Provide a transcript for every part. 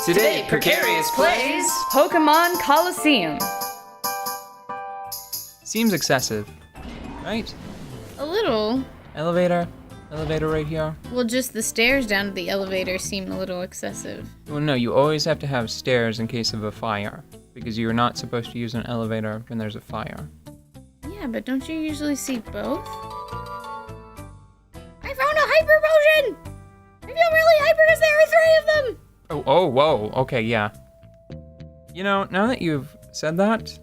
Today, Precarious plays Pokémon Colosseum. Seems excessive, right? A little. Elevator right here. Well, just the stairs down to the elevator seem a little excessive. Well, no, you always have to have stairs in case of a fire, because you're not supposed to use an elevator when there's a fire. Yeah, but don't you usually see both? I found a hyper potion! I feel really hyper because there are 3 of them! Oh, whoa, okay, yeah. You know, now that you've said that,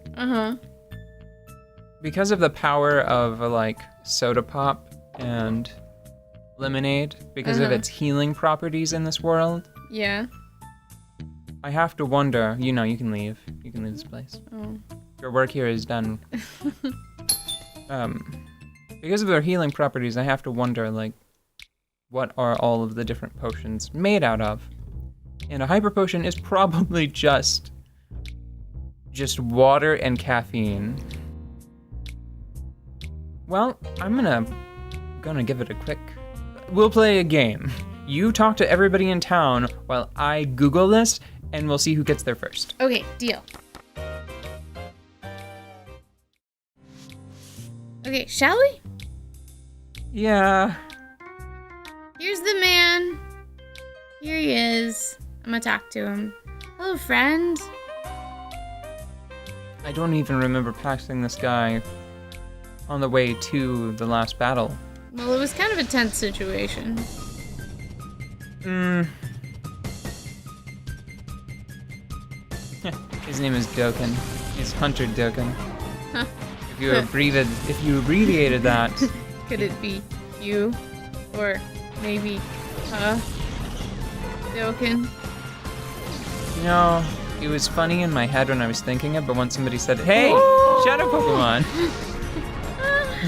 because of the power of, like, soda pop and lemonade, because of its healing properties in this world, Yeah. I have to wonder, you know, you can leave. You can leave this place. Oh. Your work here is done. Because of their healing properties, I have to wonder, like, what are all of the different potions made out of? And a hyper potion is probably just water and caffeine. Well, I'm gonna give it a quick. We'll play a game. You talk to everybody in town while I Google this, and we'll see who gets there first. Okay, deal. Okay, shall we? Yeah. Here's the man. Here he is. I'm gonna talk to him. Hello, friend. I don't even remember passing this guy on the way to the last battle. Well, it was kind of a tense situation. His name is Dokkan. He's Hunter Dokkan. Huh. If you abbreviated that. Could it be you? Or maybe, Dokkan? You know, it was funny in my head when I was thinking it, but when somebody said, "Hey, Shadow Pokemon."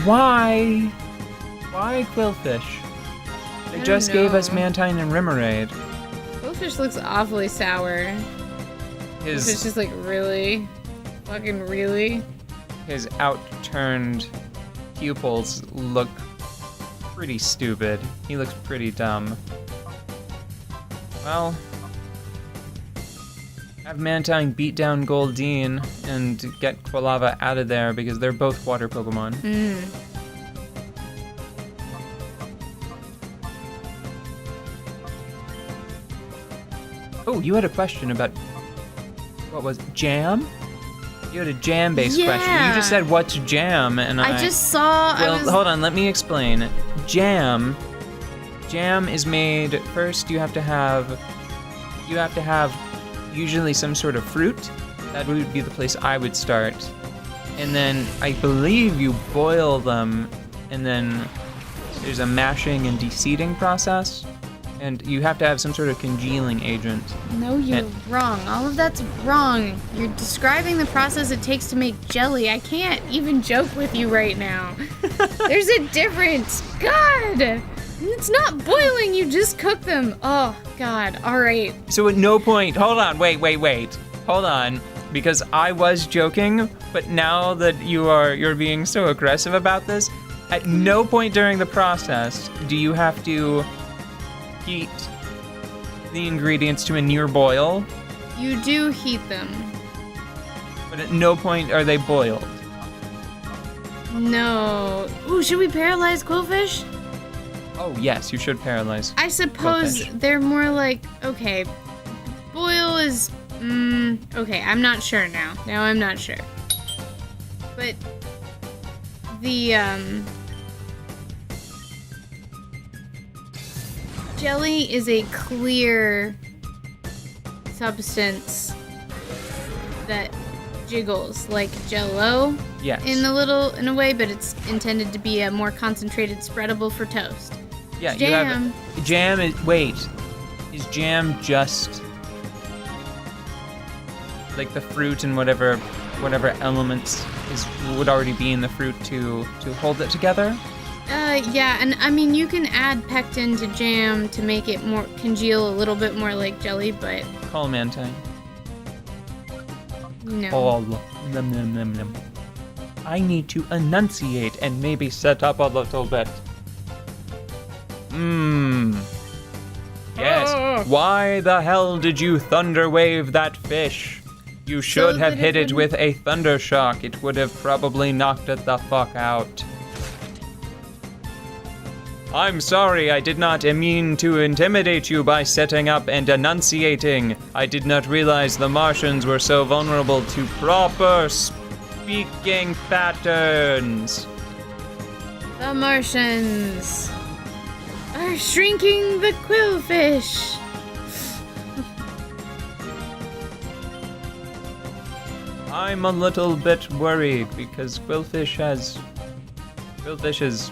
Why? Why Quillfish? They just gave us Mantine and Remoraid. Goldfish looks awfully sour. It's just like, really? Fucking really? His outturned pupils look pretty stupid. He looks pretty dumb. Well, have Mantine beat down Goldeen and get Quilava out of there because they're both water Pokemon. Oh, you had a question about, what was it, jam? You had a jam-based question. You just said, what's jam? And I just saw, hold on, let me explain. Jam is made, first you have to have usually some sort of fruit. That would be the place I would start. And then I believe you boil them, and then there's a mashing and deseeding process. And you have to have some sort of congealing agent. No, you're wrong. All of that's wrong. You're describing the process it takes to make jelly. I can't even joke with you right now. There's a difference. God! It's not boiling, you just cook them. Oh, God. All right. So at no point, hold on, wait. Hold on, because I was joking, but now that you're being so aggressive about this, at no point during the process do you have to heat the ingredients to a near boil. You do heat them. But at no point are they boiled. No. Ooh, should we paralyze Quillfish? Oh yes, you should paralyze. I suppose Quillfish. They're more like, okay, boil is, okay, I'm not sure now. Now I'm not sure. But the, jelly is a clear substance that jiggles like Jell-O. Yes. In a way, but it's intended to be a more concentrated, spreadable for toast. Yeah, jam. You have jam. Is jam just like the fruit and whatever elements would already be in the fruit to hold it together? Yeah, and I mean, you can add pectin to jam to make it more congeal a little bit more like jelly, but... Call Mantine. No. Oh, nom. I need to enunciate and maybe set up a little bit. Yes. Oh. Why the hell did you thunder wave that fish? You should have hit it with a thunder shock. It would have probably knocked it the fuck out. I'm sorry, I did not mean to intimidate you by setting up and enunciating. I did not realize the Martians were so vulnerable to proper speaking patterns. The Martians are shrinking the quillfish. I'm a little bit worried because Quillfish is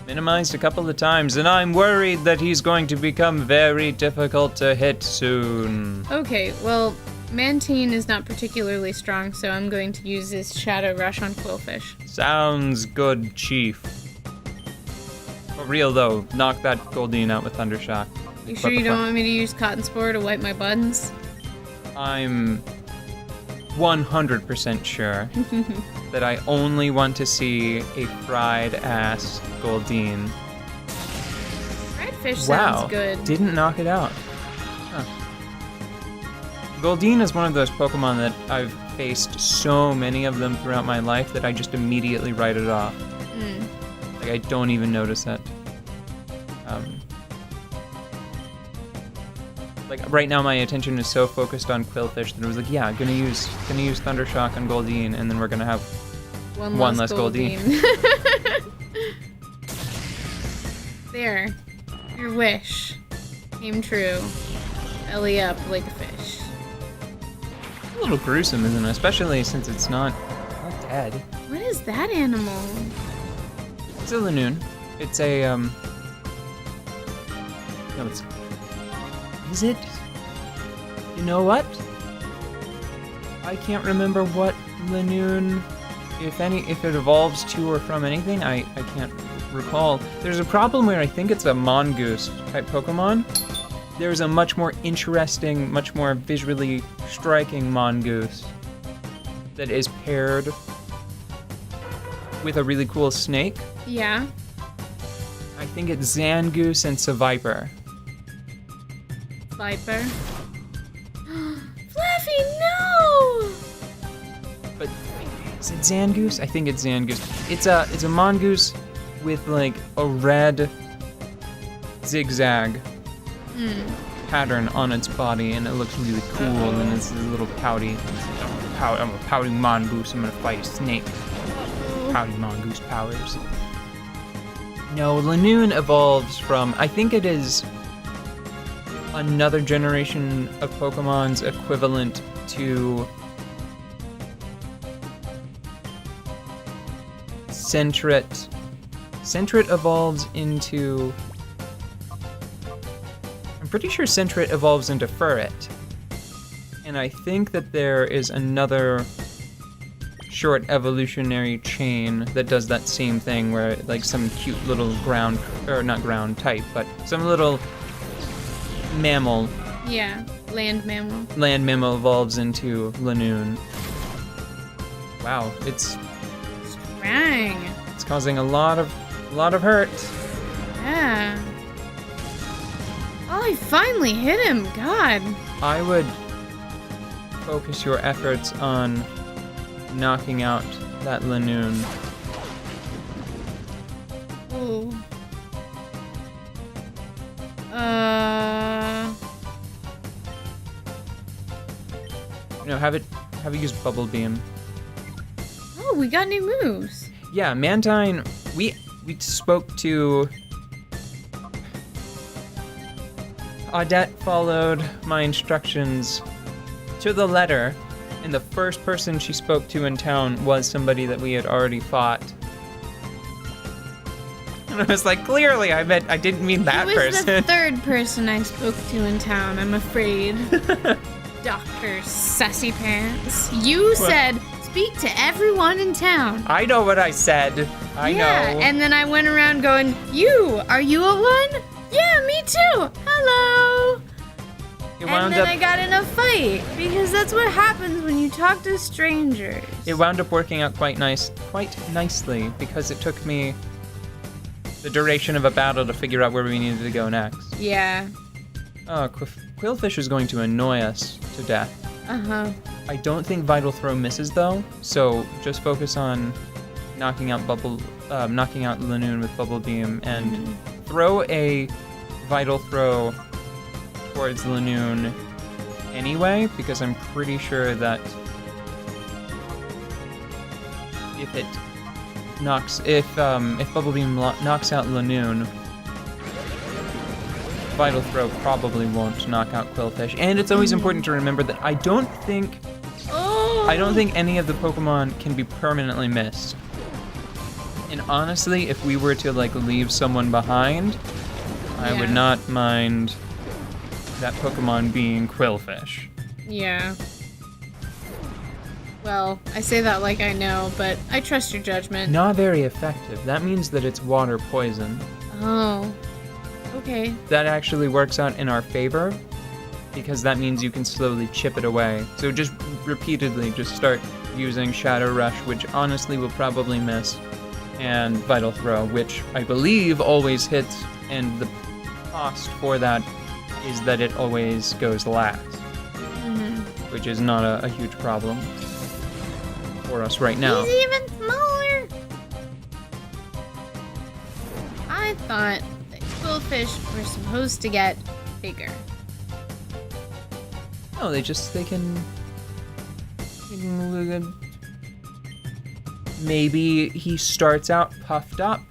minimized a couple of times, and I'm worried that he's going to become very difficult to hit soon. Okay, well, Mantine is not particularly strong, so I'm going to use this Shadow Rush on Quillfish. Sounds good, Chief. For real though, knock that Goldeen out with Thundershock. You sure you don't want me to use Cotton Spore to wipe my buttons? I'm 100% sure that I only want to see a fried ass Goldeen. Redfish sounds good. Didn't knock it out. Huh. Goldeen is one of those Pokemon that I've faced so many of them throughout my life that I just immediately write it off. Like I don't even notice it. Like right now my attention is so focused on Quillfish that it was like, yeah, I'm gonna use Thundershock on Goldeen, and then we're gonna have one less Goldeen. There. Your wish came true. Belly up like a fish. A little gruesome, isn't it? Especially since it's not dead. What is that animal? It's a Lanoon. It's a no, it's. Is it? You know what? I can't remember what Lanoon, if it evolves to or from anything. I can't recall. There's a problem where I think it's a mongoose type Pokemon. There's a much more interesting, much more visually striking mongoose that is paired with a really cool snake. Yeah. I think it's Zangoose and Seviper. Viper. Fluffy, no! But is it Zangoose? I think it's Zangoose. It's a mongoose with like a red zigzag pattern on its body, and it looks really cool. And it's a little pouty. I'm a pouty mongoose. I'm gonna fight a snake. Pouty mongoose powers. No, Lanoon evolves from. I think it is another generation of Pokemon's equivalent to Sentret. Sentret evolves into... I'm pretty sure Sentret evolves into Furret. And I think that there is another short evolutionary chain that does that same thing where like some cute little ground, or not ground type, but some little mammal. Yeah, land mammal. Land mammal evolves into Lanoon. Wow, it's Strang. It's causing a lot of hurt. Yeah. Oh, I finally hit him. God. I would focus your efforts on knocking out that Lanoon. Oh. You know, have it use Bubble Beam. Oh, we got new moves. Yeah, Mantine, we spoke to... Audette followed my instructions to the letter, and the first person she spoke to in town was somebody that we had already fought. And I was like, clearly, I didn't mean that person. It was the third person I spoke to in town, I'm afraid. Dr. Sassy Pants. You said, speak to everyone in town. I know what I said. I know. And then I went around going, are you a one? Yeah, me too. Hello. And then I got in a fight, because that's what happens when you talk to strangers. It wound up working out quite nicely, because it took me the duration of a battle to figure out where we needed to go next. Yeah. Quillfish is going to annoy us to death. Uh-huh. I don't think Vital Throw misses though, so just focus on knocking out Lanoon with Bubble Beam and throw a Vital Throw towards Lanoon anyway, because I'm pretty sure that if Bubble Beam knocks out Lanoon, Vital Throw probably won't knock out Quillfish. And it's always important to remember that I don't think any of the Pokemon can be permanently missed. And honestly, if we were to like leave someone behind, I would not mind that Pokemon being Quillfish. Yeah. Well, I say that like I know, but I trust your judgment. Not very effective. That means that it's water poison. Oh. Okay. That actually works out in our favor, because that means you can slowly chip it away. So just repeatedly just start using Shadow Rush, which honestly will probably miss, and Vital Throw, which I believe always hits, and the cost for that is that it always goes last, which is not a huge problem for us right now. He's even smaller. I thought that Quillfish were supposed to get bigger. No, they can maybe he starts out puffed up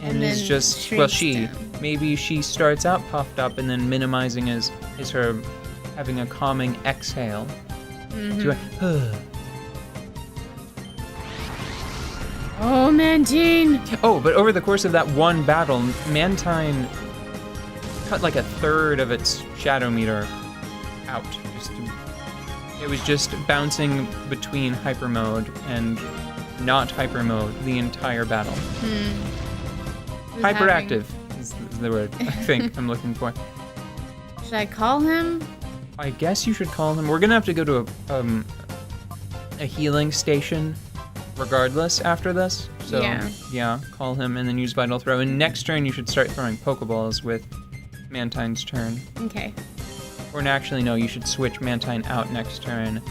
and is then just, shrinks down. Maybe she starts out puffed up and then minimizing is her having a calming exhale. Oh, Mantine! Oh, but over the course of that one battle, Mantine cut like a third of its shadow meter out. It was just bouncing between hyper mode and not hyper mode the entire battle. Hyperactive is the word I think I'm looking for. Should I call him? I guess you should call him. We're gonna have to go to a healing station regardless after this. So yeah, call him and then use Vital Throw. And next turn you should start throwing Pokeballs with Mantine's turn. Okay. Or actually no, you should switch Mantine out next turn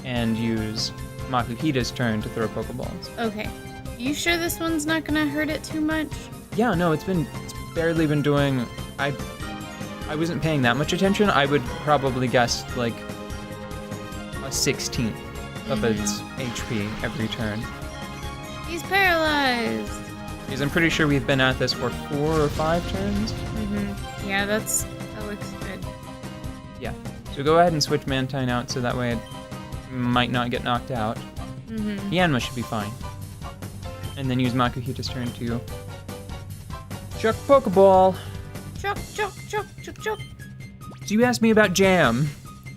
and use Makuhita's turn to throw Pokeballs. Okay. You sure this one's not gonna hurt it too much? Yeah, no, it's barely been doing. I wasn't paying that much attention. I would probably guess like a 16th of its HP every turn. He's paralyzed. Because I'm pretty sure we've been at this for 4 or 5 turns. Yeah, that looks good. Yeah. So go ahead and switch Mantine out so that way it might not get knocked out. Yanma should be fine. And then use Makuhita's turn to chuck Pokeball. Chuck. So you asked me about Jam.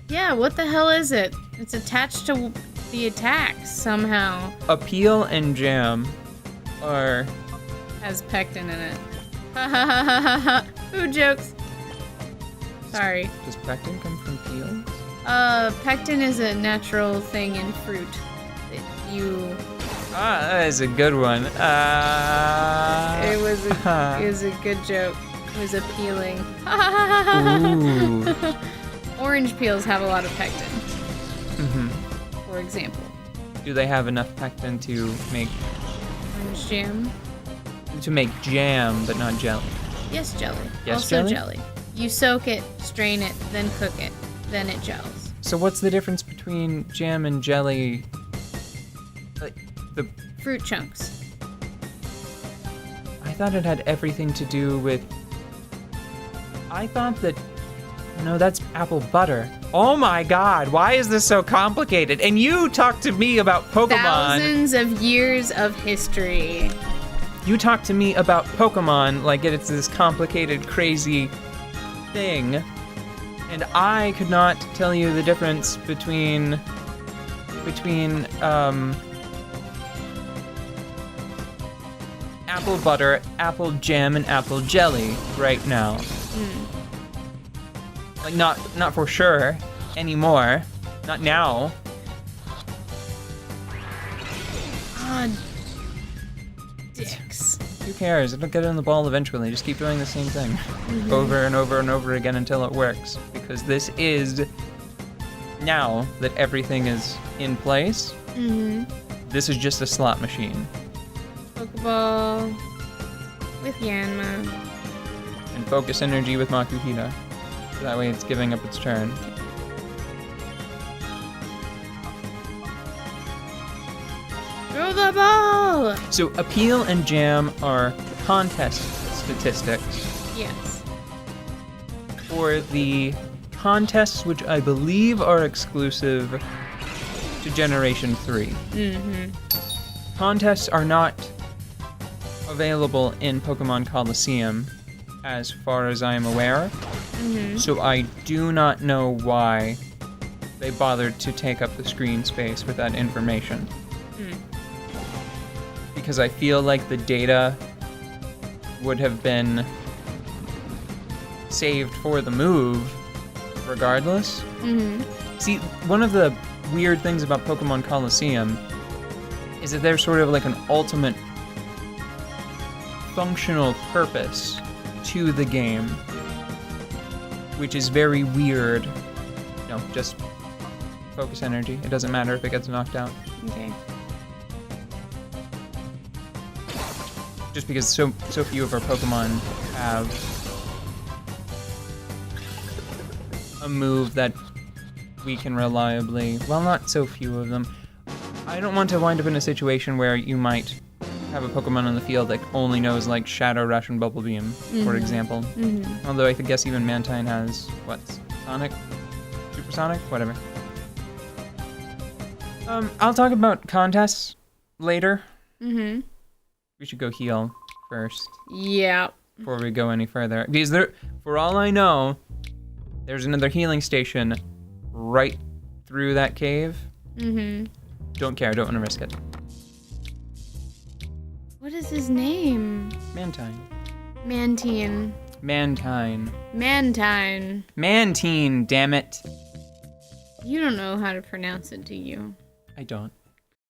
Yeah, what the hell is it? It's attached to the attacks somehow. Appeal and Jam are... Has pectin in it. Ha ha ha ha ha ha. Food jokes. Sorry. Does pectin come from peels? Pectin is a natural thing in fruit. That is a good one. It was a good joke. It was appealing. Ooh. Orange peels have a lot of pectin. For example. Do they have enough pectin to make Orange jam? To make jam, but not jelly? Yes, jelly. Yes, also jelly? You soak it, strain it, then cook it. Then it gels. So what's the difference between jam and jelly? Like the fruit chunks. I thought it had everything to do with... I thought that... No, that's apple butter. Oh my god, why is this so complicated? And you talk to me about Pokemon. Thousands of years of history. You talk to me about Pokemon like it's this complicated, crazy thing. And I could not tell you the difference between apple butter, apple jam, and apple jelly right now. Like not for sure anymore. Not now. God. Dicks. Who cares? It'll get in the ball eventually. Just keep doing the same thing over and over and over again until it works. Because this is, now that everything is in place, this is just a slot machine. Pokeball with Yanma. And focus energy with Makuhita. So that way it's giving up its turn. Throw the ball! So Appeal and Jam are contest statistics. Yes. For the contests, which I believe are exclusive to Generation 3. Contests are not available in Pokemon Colosseum, as far as I am aware. So I do not know why they bothered to take up the screen space with that information. Because I feel like the data would have been saved for the move regardless. See, one of the weird things about Pokemon Colosseum is that there's sort of like an ultimate functional purpose to the game, which is very weird. No, just focus energy. It doesn't matter if it gets knocked out. Okay. Just because so few of our Pokemon have a move that we can reliably, well, not so few of them. I don't want to wind up in a situation where you might have a Pokemon on the field that only knows like Shadow Rush and Bubble Beam, for example. Although I guess even Mantine has, what, Sonic? Supersonic? Whatever. I'll talk about contests later. We should go heal first. Yeah. Before we go any further. Because there, for all I know, there's another healing station right through that cave. Don't care, don't want to risk it. What is his name? Mantine. Mantine. Mantine. Mantine. Mantine, damn it. You don't know how to pronounce it, do you? I don't.